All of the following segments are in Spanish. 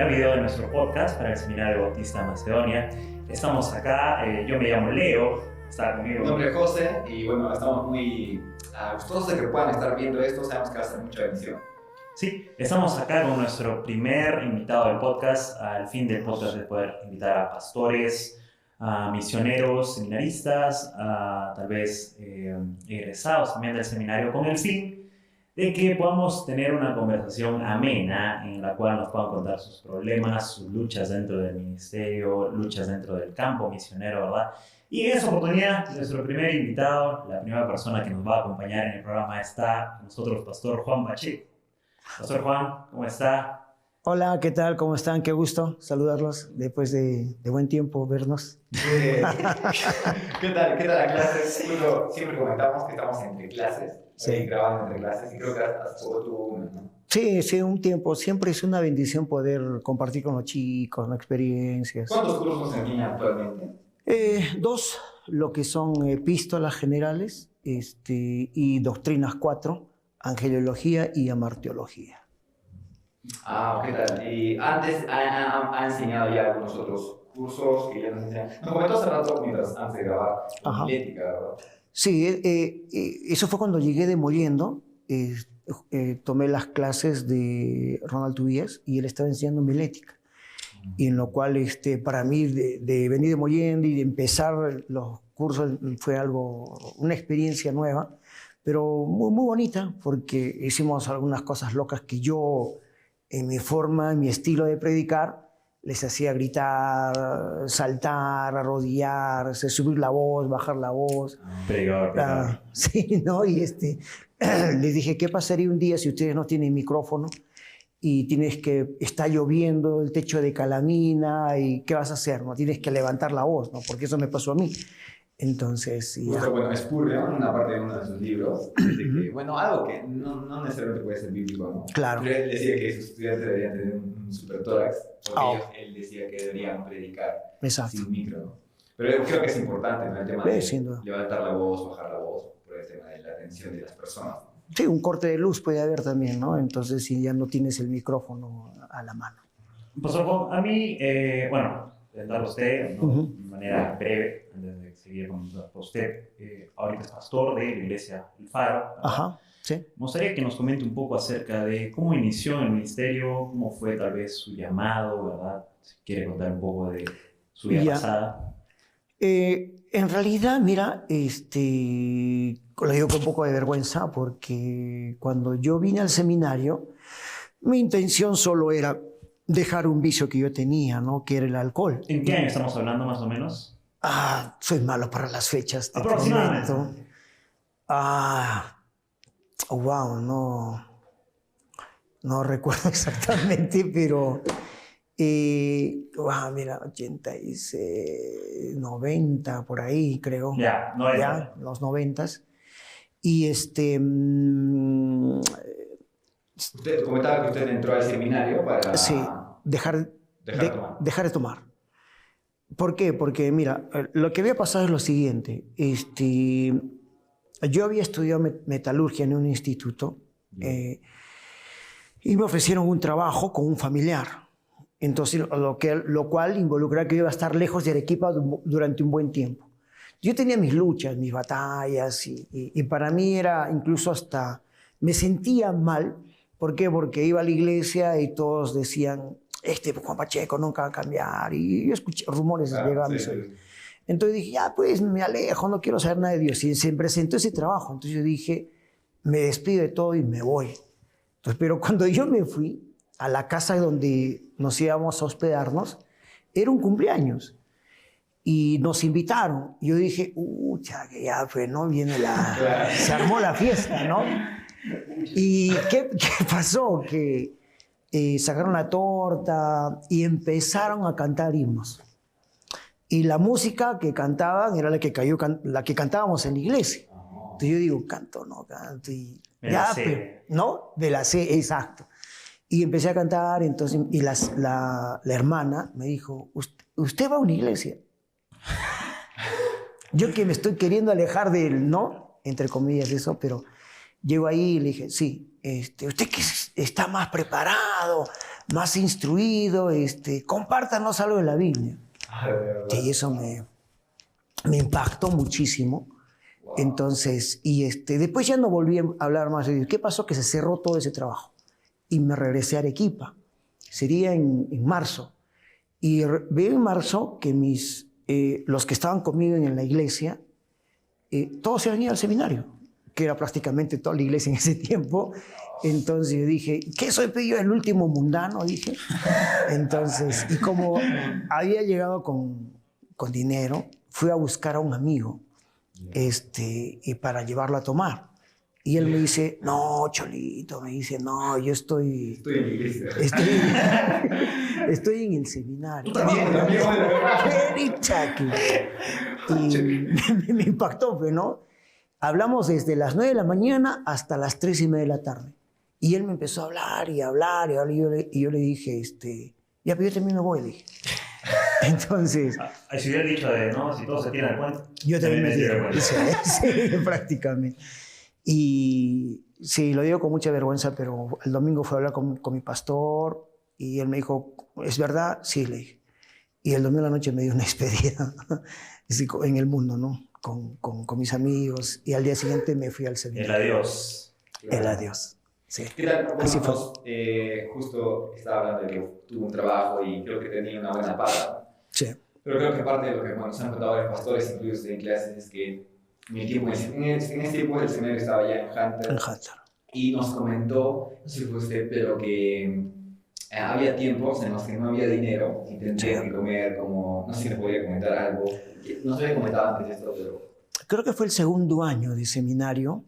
primer video de nuestro podcast para el Seminario Bautista Macedonia. Estamos acá, yo me llamo Leo, está conmigo. Mi nombre es José y bueno, estamos muy gustosos de que puedan estar viendo esto, sabemos que va a ser mucha bendición. Sí, estamos acá con nuestro primer invitado del podcast. Al fin del podcast de poder invitar a pastores, a misioneros, seminaristas, a tal vez egresados también del seminario, con el fin de que podamos tener una conversación amena en la cual nos puedan contar sus problemas, sus luchas dentro del ministerio, luchas dentro del campo misionero, ¿verdad? Y en esa oportunidad, nuestro primer invitado, la primera persona que nos va a acompañar en el programa está con nosotros, Pastor Juan Pacheco. Pastor Juan, ¿cómo está? Hola, ¿qué tal? ¿Cómo están? Qué gusto saludarlos después de buen tiempo vernos. ¿Qué tal la clase? Bueno, siempre comentamos que estamos entre clases, sí. Grabando entre clases, y creo que hasta poco tuvo una, ¿no? Sí, un tiempo. Siempre es una bendición poder compartir con los chicos, ¿no? Experiencias. ¿Cuántos cursos enseñan actualmente? 2, lo que son epístolas generales y doctrinas 4, angeliología y amarteología. ¿Qué tal? Y antes ha enseñado ya algunos otros cursos que ya nos enseñan. Nos comentó hace rato, antes de grabar, homilética, ¿verdad? Sí, eso fue cuando llegué de Mollendo. Tomé las clases de Ronald Tubías y él estaba enseñando homilética. Y en lo cual para mí de venir de Mollendo y de empezar los cursos fue una experiencia nueva, pero muy, muy bonita, porque hicimos algunas cosas locas que yo, en mi forma, en mi estilo de predicar, les hacía gritar, saltar, arrodillarse, subir la voz, bajar la voz. Predicador. Sí, ¿no? Y les dije, ¿qué pasaría un día si ustedes no tienen micrófono y está lloviendo, el techo de calamina, y qué vas a hacer? No tienes que levantar la voz, ¿no? Porque eso me pasó a mí. Entonces, justo, bueno, Spurgeon, en una parte de uno de sus libros, dice que, bueno, algo que no necesariamente puede ser bíblico, ¿no? Claro. Pero él decía que sus estudiantes deberían tener un supertórax, porque él decía que deberían predicar sin micro, ¿no? Pero creo que es importante, ¿no? El tema de levantar la voz, bajar la voz, por el tema de la atención de las personas, ¿no? Sí, un corte de luz puede haber también, ¿no? Entonces, si ya no tienes el micrófono a la mano. Pastor Juan, a mí, presentarlo a usted, ¿no? De manera breve, antes de seguir con usted. Ahorita es pastor de la iglesia El Faro. Ajá, sí. Me gustaría que nos comente un poco acerca de cómo inició en el ministerio, cómo fue tal vez su llamado, ¿verdad? Si quiere contar un poco de su vida pasada. En realidad, mira, lo digo con un poco de vergüenza, porque cuando yo vine al seminario, mi intención solo era dejar un vicio que yo tenía, ¿no? Que era el alcohol. ¿En qué año estamos hablando, más o menos? Soy malo para las fechas. Aproximadamente. Wow, no recuerdo exactamente, pero mira, 86, 90, por ahí creo. Ya, los 90s. Y Usted comentaba que usted entró al seminario para... Sí, dejar de tomar. ¿Por qué? Porque, mira, lo que había pasado es lo siguiente. Yo había estudiado metalurgia en un instituto y me ofrecieron un trabajo con un familiar. Entonces, lo cual involucraba que yo iba a estar lejos de Arequipa durante un buen tiempo. Yo tenía mis luchas, mis batallas y para mí era incluso hasta... Me sentía mal. ¿Por qué? Porque iba a la iglesia y todos decían, Juan Pacheco nunca va a cambiar. Y yo escuché rumores llegaban a mis oídos. Entonces dije, pues me alejo, no quiero saber nada de Dios. Y se presentó ese trabajo. Entonces yo dije, me despido de todo y me voy. Entonces, pero cuando yo me fui a la casa donde nos íbamos a hospedarnos, era un cumpleaños. Y nos invitaron. Y yo dije, que ya fue, ¿no? Se armó la fiesta, ¿no? ¿Y qué pasó? Que sacaron la torta y empezaron a cantar himnos. Y la música que cantaban era la que cantábamos en la iglesia. Entonces yo digo, canto, no canto. Y ¿no? De la C, exacto. Y empecé a cantar, entonces, y la hermana me dijo, ¿usted va a una iglesia? Yo que me estoy queriendo alejar del, ¿no? Entre comillas eso, pero llego ahí y le dije, sí, usted que está más preparado, más instruido, compártanos algo de la Biblia. Y eso me impactó muchísimo. Wow. Entonces, después ya no volví a hablar más de Dios. ¿Qué pasó? Que se cerró todo ese trabajo. Y me regresé a Arequipa. Sería en marzo. Y veo en marzo que los que estaban conmigo en la iglesia, todos se venían al seminario, que era prácticamente toda la iglesia en ese tiempo. Entonces yo dije, ¿qué soy yo el último mundano? Dije. Entonces, y como había llegado con dinero, fui a buscar a un amigo y para llevarlo a tomar. Y él me dice, no, Cholito, me dice, no, yo estoy en la iglesia. Estoy en el seminario. También. Y me impactó, ¿no? Hablamos desde las 9 de la mañana hasta las 3:30 de la tarde. Y él me empezó a hablar y hablar. Y yo le dije, ya, pero yo también me voy, le dije. Entonces... Si hubiera dicho ¿no? Si todos se tiran el cuento. Yo también me tiré el cuento. Sí, prácticamente. Y sí, lo digo con mucha vergüenza, pero el domingo fui a hablar con mi pastor y él me dijo, ¿es verdad? Sí, le dije. Y el domingo a la noche me dio una despedida en el mundo, ¿no? Con mis amigos. Y al día siguiente me fui al seminario. El adiós. El adiós. Sí. ¿Qué tal? Así fue. Justo estaba hablando de que tuvo un trabajo y creo que tenía una buena paga. Sí. Pero creo que parte de lo que nos han contado los pastores, incluso en clases, es que en este tiempo el seminario estaba ya en Hunter. Y nos comentó, no sé si fue usted, pero que había tiempos en los que no había dinero y tendría que comer como, no sé si me podía comentar algo. No se había comentado antes esto, pero... Creo que fue el segundo año de seminario.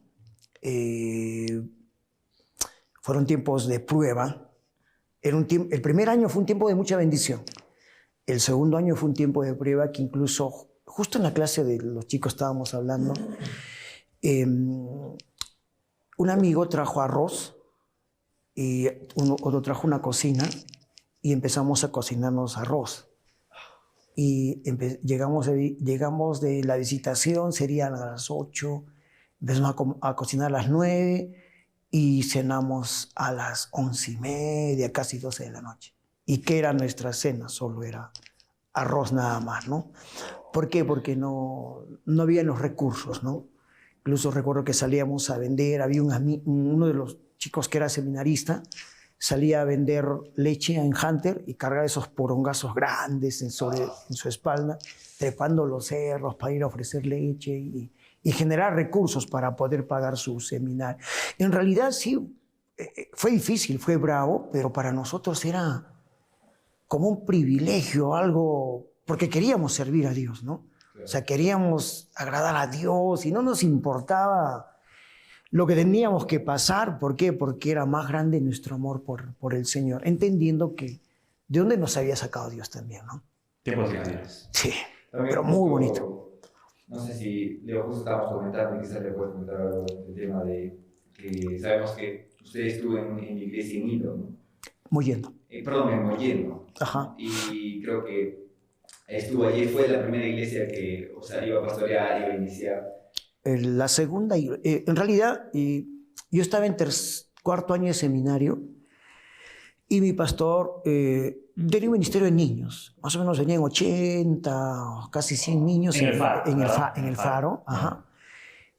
Fueron tiempos de prueba. El primer año fue un tiempo de mucha bendición. El segundo año fue un tiempo de prueba que incluso, justo en la clase de los chicos estábamos hablando, un amigo trajo arroz y otro trajo una cocina y empezamos a cocinarnos arroz. Y llegamos de la visitación, serían a las 8, empezamos a cocinar a las 9 y cenamos a las 11:30, casi 12 de la noche. ¿Y qué era nuestra cena? Solo era arroz nada más, ¿no? ¿Por qué? Porque no había los recursos, ¿no? Incluso recuerdo que salíamos a vender, había uno de los chicos que era seminarista, salía a vender leche en Hunter y cargaba esos porongazos grandes en su espalda, trepando los cerros para ir a ofrecer leche y generar recursos para poder pagar su seminario. En realidad sí, fue difícil, fue bravo, pero para nosotros era como un privilegio, algo, porque queríamos servir a Dios, ¿no? O sea, queríamos agradar a Dios y no nos importaba lo que teníamos que pasar. ¿Por qué? Porque era más grande nuestro amor por el Señor, entendiendo que de dónde nos había sacado Dios también, ¿no? Tiempos difíciles. Sí, también pero muy bonito. No sé si, Leo, justo estábamos comentando, y quizás le puedes comentar algo del tema de que sabemos que usted estuvo en la iglesia en Hilo, ¿no? Mollendo. Perdón, en Mollendo. Ajá. Y creo que estuvo allí, fue la primera iglesia que, o sea, iba a pastorear, iba a iniciar. La segunda, en realidad, yo estaba en cuarto año de seminario y mi pastor tenía un ministerio de niños. Más o menos venían 80, casi 100 niños en el Faro. Ajá.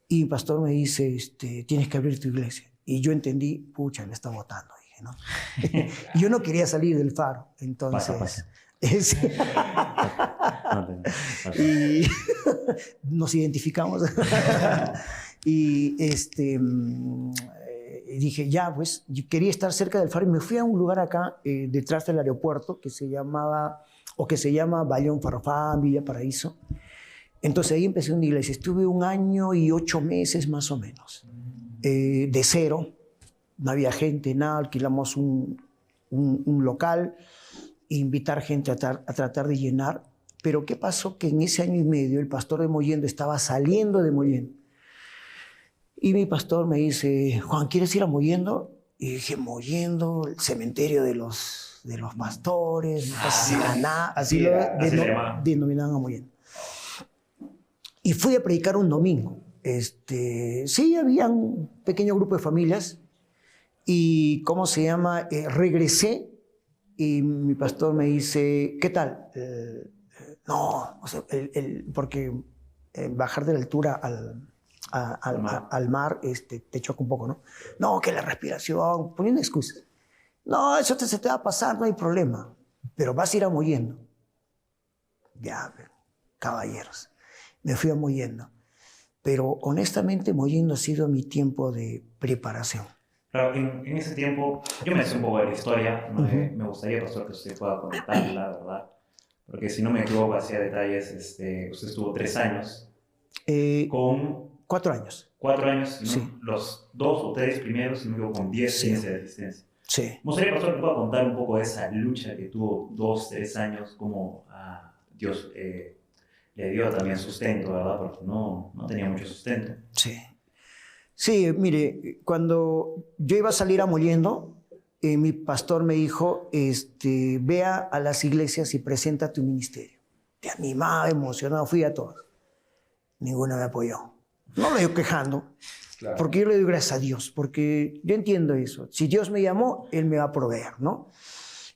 Y mi pastor me dice, tienes que abrir tu iglesia. Y yo entendí, pucha, me está votando, dije, ¿no? Y yo no quería salir del Faro, entonces... Pasa. Y nos identificamos. Y dije, ya, pues, yo quería estar cerca del Faro y me fui a un lugar acá, detrás del aeropuerto, que se llama Bayón Farfán, Villa Paraíso. Entonces ahí empecé una iglesia. Estuve 1 año y 8 meses más o menos. De cero, no había gente, nada, alquilamos un local, invitar gente a tratar de llenar. Pero ¿qué pasó? Que en ese año y medio el pastor de Mollendo estaba saliendo de Mollendo. Y mi pastor me dice, Juan, ¿quieres ir a Mollendo? Y dije, Mollendo, el cementerio de los pastores, así lo denominaban a Mollendo. Y fui a predicar un domingo. Sí, había un pequeño grupo de familias y, regresé y mi pastor me dice, ¿qué tal? No, o sea, porque bajar de la altura al mar te choca un poco, ¿no? No, que la respiración, poniendo excusas. No, eso se te va a pasar, no hay problema, pero vas a ir amollendo. Ya, caballeros, me fui amollendo. Pero honestamente, Mollendo ha sido mi tiempo de preparación. Claro, en ese tiempo, yo me sé un poco de la historia, ¿no? Me gustaría, pastor, que usted pueda comentarla, ¿verdad? Porque si no me equivoco, hacía detalles, usted estuvo 3 años con... 4 años. 4 años, ¿no? Sí. Los 2 o 3 primeros, si no me equivoco, con 10 sí. meses de asistencia. Sí. Me gustaría, pastor, que pueda contar un poco de esa lucha que tuvo 2, 3 años, como Dios... le dio también sustento, ¿verdad? Porque no tenía mucho sustento. Sí. Sí, mire, cuando yo iba a salir a Mollendo, mi pastor me dijo, vea a las iglesias y presenta tu ministerio. Te animaba, emocionado, fui a todas. Ninguna me apoyó. No me estoy quejando, claro. Porque yo le doy gracias a Dios, porque yo entiendo eso. Si Dios me llamó, Él me va a proveer, ¿no?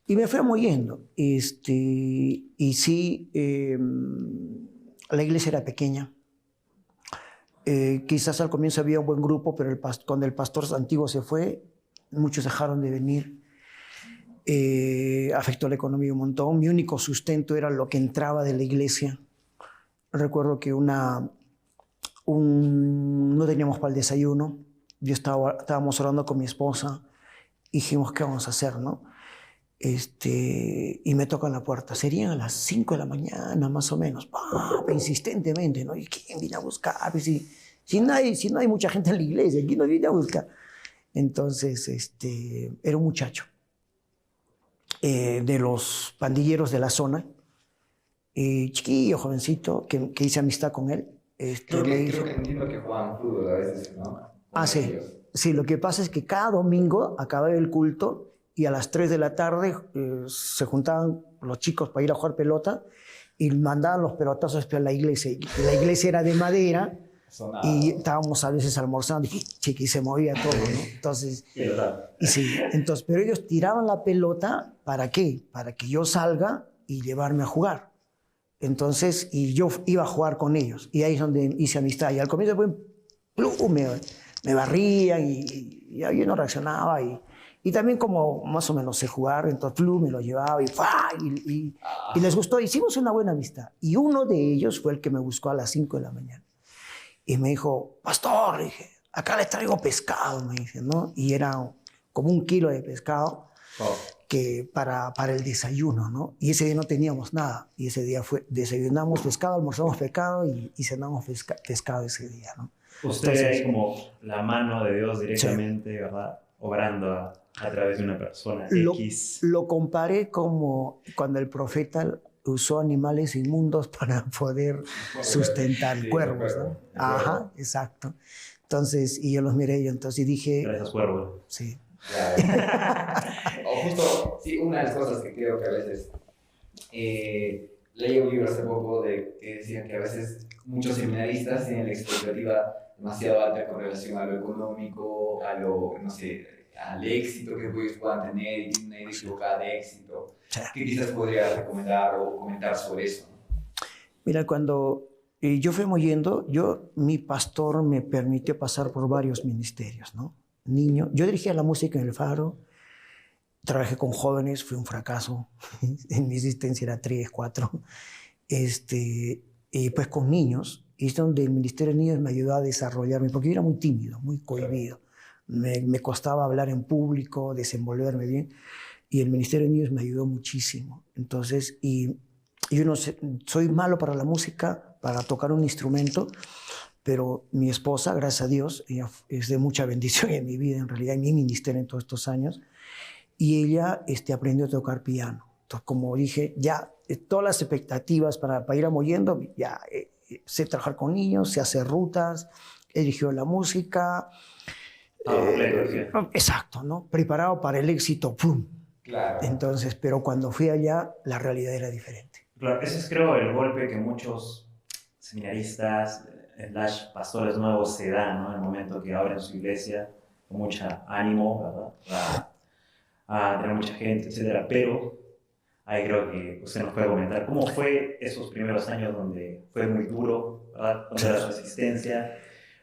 Y me fui a Mollendo. Y sí... la iglesia era pequeña. Quizás al comienzo había un buen grupo, pero cuando el pastor antiguo se fue, muchos dejaron de venir. Afectó la economía un montón. Mi único sustento era lo que entraba de la iglesia. Recuerdo que no teníamos para el desayuno. Estábamos orando con mi esposa. Dijimos, ¿qué vamos a hacer, no? Y me tocan la puerta. Serían a las 5 de la mañana, más o menos. Insistentemente, ¿no? ¿Y quién viene a buscar? Si no hay mucha gente en la iglesia, ¿quién nos viene a buscar? Entonces, era un muchacho de los pandilleros de la zona, chiquillo, jovencito, que hice amistad con él. Creo que entiendo que jugaban fútbol a veces, ¿no? Sí. Sí, lo que pasa es que cada domingo acababa el culto y a las 3 de la tarde se juntaban los chicos para ir a jugar pelota y mandaban los pelotazos a la iglesia. La iglesia era de madera y estábamos a veces almorzando y se movía todo, ¿no? Entonces, pero ellos tiraban la pelota, ¿para qué? Para que yo salga y llevarme a jugar. Entonces, y yo iba a jugar con ellos y ahí es donde hice amistad. Y al comienzo me barrían y yo no reaccionaba y también como más o menos sé jugar, entonces me lo llevaba y les gustó. Hicimos una buena amistad. Y uno de ellos fue el que me buscó a las 5 de la mañana. Y me dijo, pastor, le dije, acá le traigo pescado, me dice, ¿no? Y era como 1 kilo de pescado que para el desayuno, ¿no? Y ese día no teníamos nada. Y ese día desayunamos pescado, almorzamos pescado y cenamos pescado ese día, ¿no? Usted es como la mano de Dios directamente, sí, ¿verdad? Obrando a través de una persona X. Lo comparé como cuando el profeta usó animales inmundos para poder sustentar cuervos, ¿no? Ajá, exacto. Entonces, y yo los miré y entonces dije... Gracias, cuervo. Sí. O justo, sí, una de las cosas que creo que a veces... leí un libro hace poco que decían que a veces muchos seminaristas tienen la expectativa demasiado alta con relación a lo económico, a lo, no sé, al éxito que ellos puedan tener y tienen una idea equivocada de éxito. ¿Qué quizás podría recomendar o comentar sobre eso? Mira, cuando yo fui Mollendo, mi pastor me permitió pasar por varios ministerios, ¿no? Niño, yo dirigía la música en el Faro, trabajé con jóvenes, fue un fracaso, en mi existencia era 3, 4, y pues con niños, y es donde el Ministerio de Niños me ayudó a desarrollarme, porque yo era muy tímido, muy cohibido, me costaba hablar en público, desenvolverme bien, y el Ministerio de Niños me ayudó muchísimo. Entonces, y yo no sé, soy malo para la música, para tocar un instrumento, pero mi esposa, gracias a Dios, ella es de mucha bendición en mi vida, en realidad, en mi ministerio en todos estos años, y ella aprendió a tocar piano. Entonces, como dije, ya todas las expectativas para ir a Mollendo, ya sé trabajar con niños, sé hacer rutas, eligió la música. Exacto, ¿no? Preparado para el éxito, ¡pum! Claro. Entonces, pero cuando fui allá, la realidad era diferente. Claro, ese es creo el golpe que muchos seminaristas, pastores nuevos se dan, ¿no? En el momento que abren su iglesia, con mucho ánimo, ¿verdad? tener mucha gente, etcétera, pero ahí creo que usted nos puede comentar cómo fue esos primeros años donde fue muy duro, ¿verdad? Donde era su asistencia.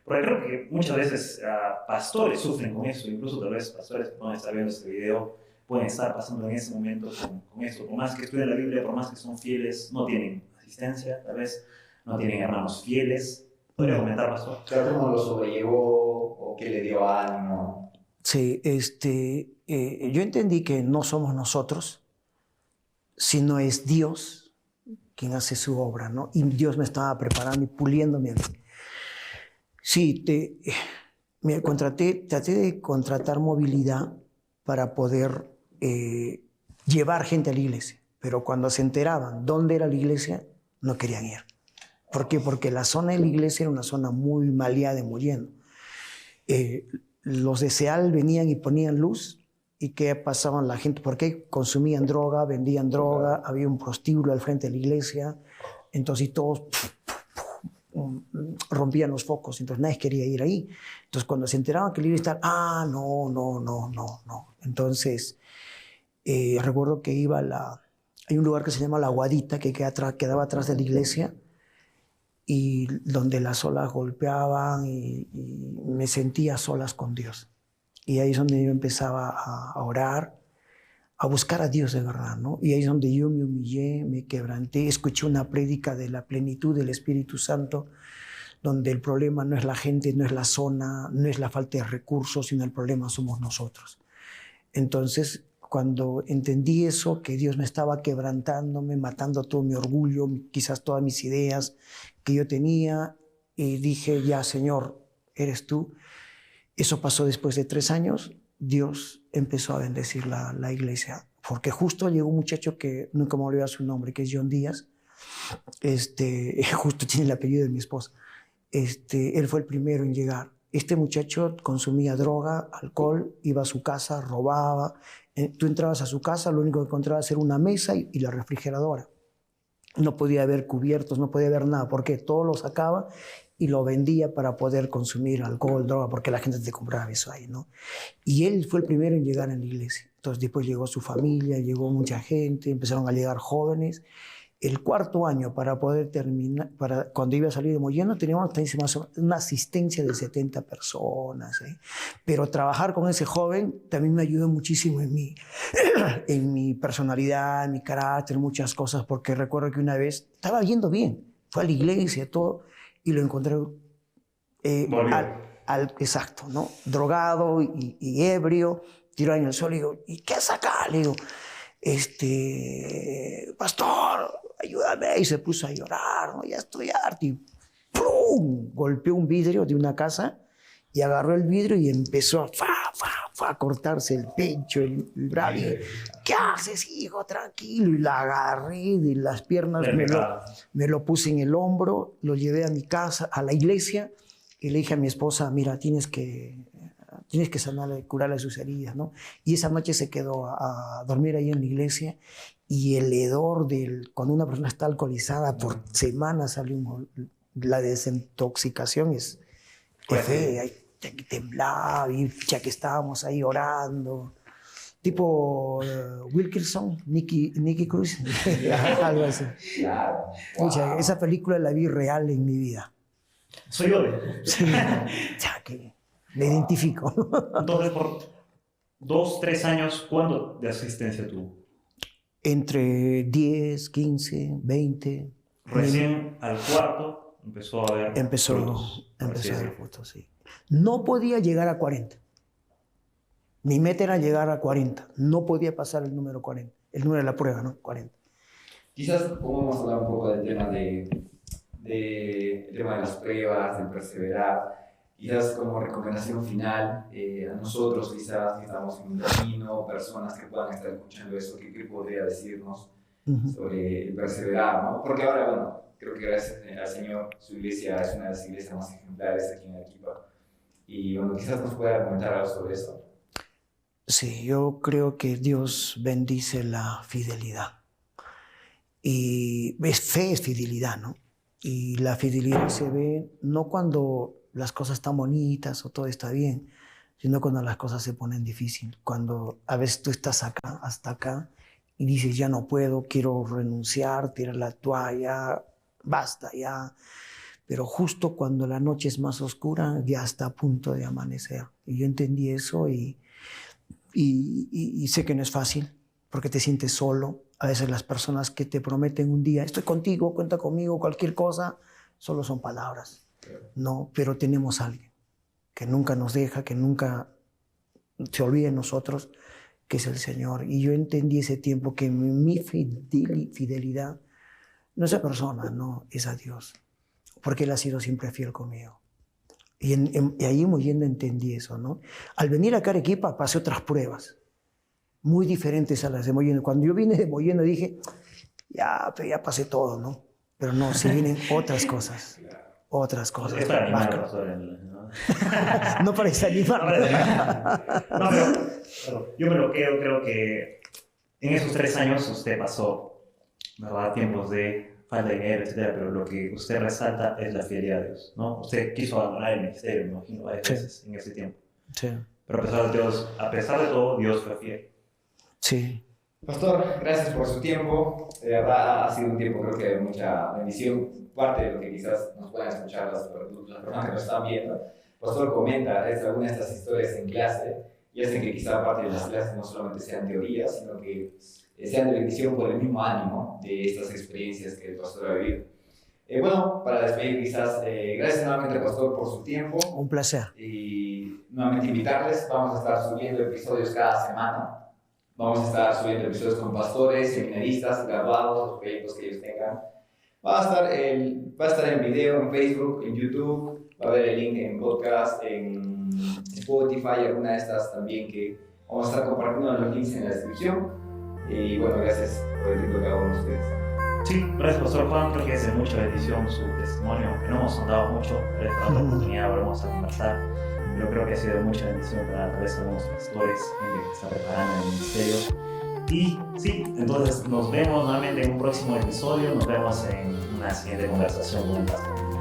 Porque creo que muchas veces pastores sufren con eso, incluso tal vez pastores que pueden estar viendo este video pueden estar pasando en ese momento con eso. Por más que estudien la Biblia, por más que son fieles, no tienen asistencia, tal vez no tienen hermanos fieles. ¿Podría comentar, pastor? ¿Cómo lo sobrellevó o qué le dio ánimo? Sí, yo entendí que no somos nosotros, sino es Dios quien hace su obra, ¿no? Y Dios me estaba preparando y puliéndome a mí. Sí, traté de contratar movilidad para poder llevar gente a la iglesia, pero cuando se enteraban dónde era la iglesia, no querían ir. ¿Por qué? Porque la zona de la iglesia era una zona muy maleada y muy llena. Los de SEAL venían y ponían luz. ¿Y qué pasaban la gente? Porque consumían droga, vendían droga, había un prostíbulo al frente de la iglesia, entonces todos rompían los focos, entonces nadie quería ir ahí. Entonces cuando se enteraban que le iba a estar, no. Entonces recuerdo que hay un lugar que se llama La Guadita, que quedaba atrás de la iglesia, y donde las olas golpeaban y me sentía a solas con Dios. Y ahí es donde yo empezaba a orar, a buscar a Dios de verdad, ¿no? Y ahí es donde yo me humillé, me quebranté, escuché una prédica de la plenitud del Espíritu Santo, donde el problema no es la gente, no es la zona, no es la falta de recursos, sino el problema somos nosotros. Entonces, cuando entendí eso, que Dios me estaba quebrantándome, matando todo mi orgullo, quizás todas mis ideas que yo tenía, y dije, ya, Señor, eres tú. Eso pasó después de 3 años. Dios empezó a bendecir la iglesia, porque justo llegó un muchacho que nunca me olvidé su nombre, que es John Díaz. Justo tiene el apellido de mi esposa. Él fue el primero en llegar. Este muchacho consumía droga, alcohol, iba a su casa, robaba. Tú entrabas a su casa, lo único que encontrabas era una mesa y la refrigeradora. No podía haber cubiertos, no podía haber nada, porque todo lo sacaba y lo vendía para poder consumir alcohol, droga, porque la gente te compraba eso ahí, ¿no? Y él fue el primero en llegar a la iglesia. Entonces después llegó su familia, llegó mucha gente, empezaron a llegar jóvenes. El 4.º año, para poder terminar, cuando iba a salir de Mollendo, teníamos una asistencia de 70 personas. Pero trabajar con ese joven también me ayudó muchísimo en mi personalidad, en mi carácter, muchas cosas, porque recuerdo que una vez estaba yendo bien, fue a la iglesia, todo, y lo encontré exacto, ¿no? Drogado y ebrio, tirado en el suelo, y digo, ¿y qué haces acá? Le digo, pastor, ayúdame. Y se puso a llorar, ¿no? Ya estoy harto. Y ¡pum! Golpeó un vidrio de una casa y agarró el vidrio y empezó a cortarse el pecho, el brazo. ¿Qué haces, hijo? Tranquilo. Y la agarré de las piernas, me lo puse en el hombro, lo llevé a mi casa, a la iglesia, y le dije a mi esposa, mira, tienes que sanarle, curarle sus heridas, ¿no? Y esa noche se quedó a dormir ahí en la iglesia, y el hedor cuando una persona está alcoholizada por semanas salió la desintoxicación es fea, temblaba, y ya que estábamos ahí orando, tipo Wilkinson, Nicky Cruz, algo así. Claro. Wow. Esa película la vi real en mi vida. Soy yo. Sí, ya que me identifico. Entonces, por 2, 3 años, ¿cuánto de asistencia tuvo? Entre 10, 15, 20. Recién al 4 empezó a ver frutos. Empezó a ver frutos, sí. No podía llegar a 40. Mi meta era llegar a 40. No podía pasar el número 40. El número de la prueba, ¿no? 40. Quizás podemos hablar un poco del tema el tema de las pruebas, del perseverar. Quizás como recomendación final a nosotros, quizás que estamos en un camino, personas que puedan estar escuchando eso, ¿qué podría decirnos sobre el perseverar, ¿no? Porque ahora, bueno, creo que gracias al Señor, su iglesia es una de las iglesias más ejemplares aquí en Arequipa. Y bueno, quizás nos pueda comentar algo sobre eso. Sí, yo creo que Dios bendice la fidelidad. Y fe es fidelidad, ¿no? Y la fidelidad se ve no cuando las cosas están bonitas o todo está bien, sino cuando las cosas se ponen difíciles. Cuando a veces tú estás acá, hasta acá, y dices, ya no puedo, quiero renunciar, tirar la toalla, basta ya. Pero justo cuando la noche es más oscura, ya está a punto de amanecer. Y yo entendí eso y sé que no es fácil, porque te sientes solo. A veces las personas que te prometen un día, estoy contigo, cuenta conmigo, cualquier cosa, solo son palabras. No, pero tenemos a alguien que nunca nos deja, que nunca se olvide de nosotros, que es el Señor. Y yo entendí ese tiempo que mi fidelidad no es a persona, no, es a Dios. Porque Él ha sido siempre fiel conmigo. Y ahí muy bien entendí eso, ¿no? Al venir acá a Arequipa pasé otras pruebas, muy diferentes a las de Mollendo. Cuando yo vine de Mollendo dije, ya pasé todo, ¿no? Pero no, se vienen otras cosas. Otras cosas. Es para animar, pastor. No para desanimar. No, pero yo me lo creo que en esos 3 años usted pasó, ¿verdad? Tiempos de falta de dinero, etcétera, pero lo que usted resalta es la fidelidad a Dios, ¿no? Usted quiso abandonar el ministerio, me imagino, varias veces en ese tiempo. Sí. Pero a pesar de todo, Dios fue fiel. Sí. Pastor, gracias por su tiempo. De verdad ha sido un tiempo, creo que de mucha bendición. Parte de lo que quizás nos puedan escuchar las personas que nos están viendo. Pastor comenta algunas de estas historias en clase y hacen que quizá parte de las clases no solamente sean teorías, sino que sean de bendición por el mismo ánimo de estas experiencias que el pastor ha vivido. Bueno, para despedir quizás, gracias nuevamente pastor por su tiempo. Un placer. Y nuevamente invitarles, vamos a estar subiendo episodios cada semana. Vamos a estar subiendo episodios con pastores, seminaristas, graduados, los proyectos que ellos tengan. Va a estar en video, en Facebook, en YouTube, va a haber el link en podcast, en Spotify, alguna de estas también que vamos a estar compartiendo los links en la descripción. Y bueno, gracias por el tiempo de cada uno de ustedes. Sí, gracias Pastor Juan, creo que es de mucha bendición su testimonio, que no hemos sondado mucho, pero esta otra oportunidad volvemos a conversar. Yo creo que ha sido de mucha bendición para tal vez algunos pastores, gente que está preparando en el ministerio. Y sí, entonces nos vemos nuevamente en un próximo episodio, nos vemos en una siguiente conversación con el pastor.